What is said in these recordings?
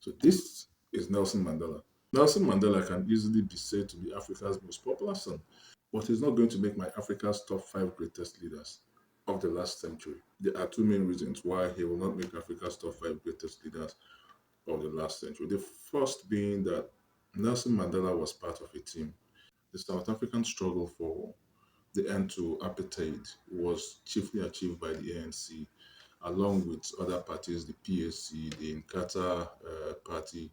So this is Nelson Mandela. Nelson Mandela can easily be said to be Africa's most popular son, but he's not going to make my Africa's top 5 greatest leaders of the last century. There are two main reasons why he will not make Africa's top 5 greatest leaders of the last century. The first being that Nelson Mandela was part of a team. The South African struggle for the end to apartheid was chiefly achieved by the ANC, along with other parties, the PSC, the Inkatha party,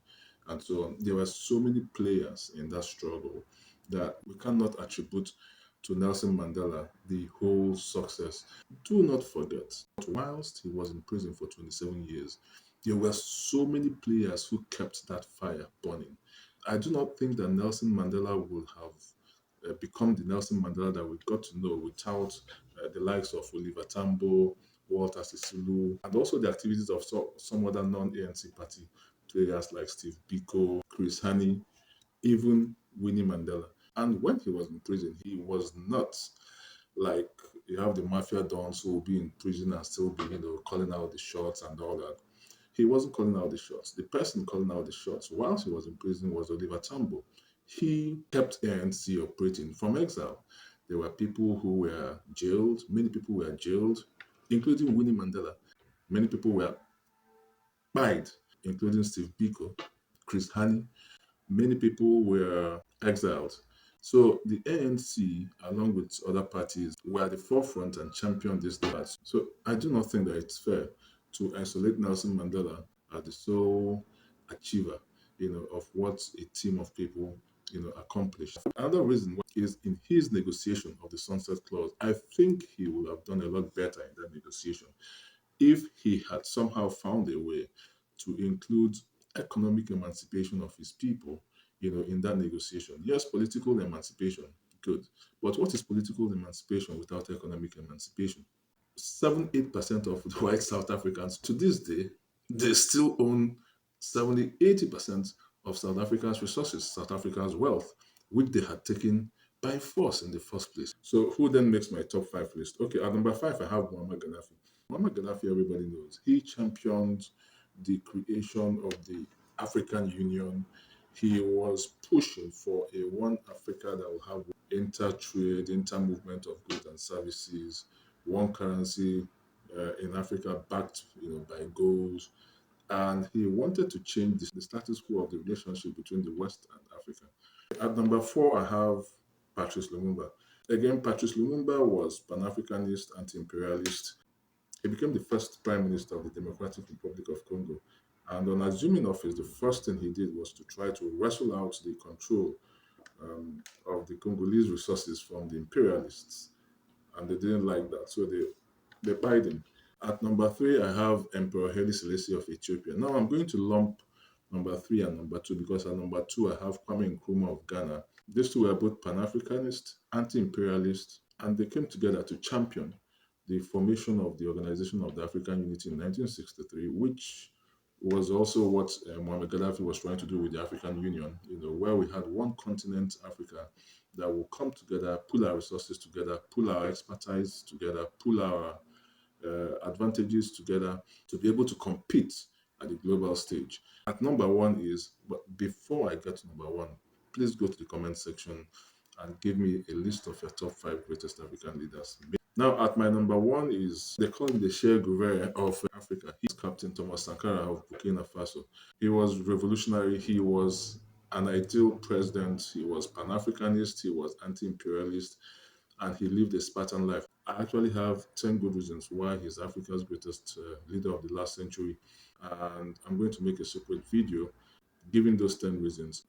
and so on. There were so many players in that struggle that we cannot attribute to Nelson Mandela the whole success. Do not forget, whilst he was in prison for 27 years, there were so many players who kept that fire burning. I do not think that Nelson Mandela would have become the Nelson Mandela that we got to know without the likes of Oliver Tambo, Walter Sisulu, and also the activities of some other non-ANC party players like Steve Biko, Chris Hani, even Winnie Mandela. And when he was in prison, he was not like you have the mafia dons who will be in prison and still be, calling out the shots and all that. He wasn't calling out the shots. The person calling out the shots whilst he was in prison was Oliver Tambo. He kept ANC operating from exile. There were people who were jailed. Many people were jailed, including Winnie Mandela. Many people were died, including Steve Biko, Chris Hani. Many people were exiled. So the ANC, along with other parties, were at the forefront and championed this debate. So I do not think that it's fair to isolate Nelson Mandela as the sole achiever, of what a team of people, accomplished. Another reason is in his negotiation of the Sunset Clause. I think he would have done a lot better in that negotiation if he had somehow found a way to include economic emancipation of his people, in that negotiation. Yes, political emancipation, good. But what is political emancipation without economic emancipation? 7-8% of the white South Africans to this day, they still own 70-80% of South Africa's resources, South Africa's wealth, which they had taken by force in the first place. So who then makes my top 5 list? Okay, at number 5, I have Muammar Gaddafi. Muammar Gaddafi, everybody knows. He championed the creation of the African Union. He was pushing for a one Africa that will have inter-trade, inter-movement of goods and services, one currency in Africa backed, by goals. And he wanted to change the status quo of the relationship between the West and Africa. At number 4, I have Patrice Lumumba. Again, Patrice Lumumba was Pan-Africanist, anti-imperialist. He became the first Prime Minister of the Democratic Republic of Congo. And on assuming office, the first thing he did was to try to wrestle out the control of the Congolese resources from the imperialists. And they didn't like that, so they buyed him. At number 3, I have Emperor Haile Selassie of Ethiopia. Now I'm going to lump number 3 and number 2 because at number 2 I have Kwame Nkrumah of Ghana. These two were both Pan-Africanist, anti-imperialist, and they came together to champion the formation of the Organization of the African Unity in 1963, which was also what Muammar Gaddafi was trying to do with the African Union, where we had one continent, Africa, that will come together, pull our resources together, pull our expertise together, pull our advantages together to be able to compete at the global stage. At number 1 is, but before I get to number 1, please go to the comment section and give me a list of your top 5 greatest African leaders. Now, at my number 1 is, they call him the Che Guevara of Africa. He's Captain Thomas Sankara of Burkina Faso. He was revolutionary. He was an ideal president. He was Pan-Africanist. He was anti-imperialist. And he lived a Spartan life. I actually have 10 good reasons why he's Africa's greatest leader of the last century. And I'm going to make a separate video giving those 10 reasons.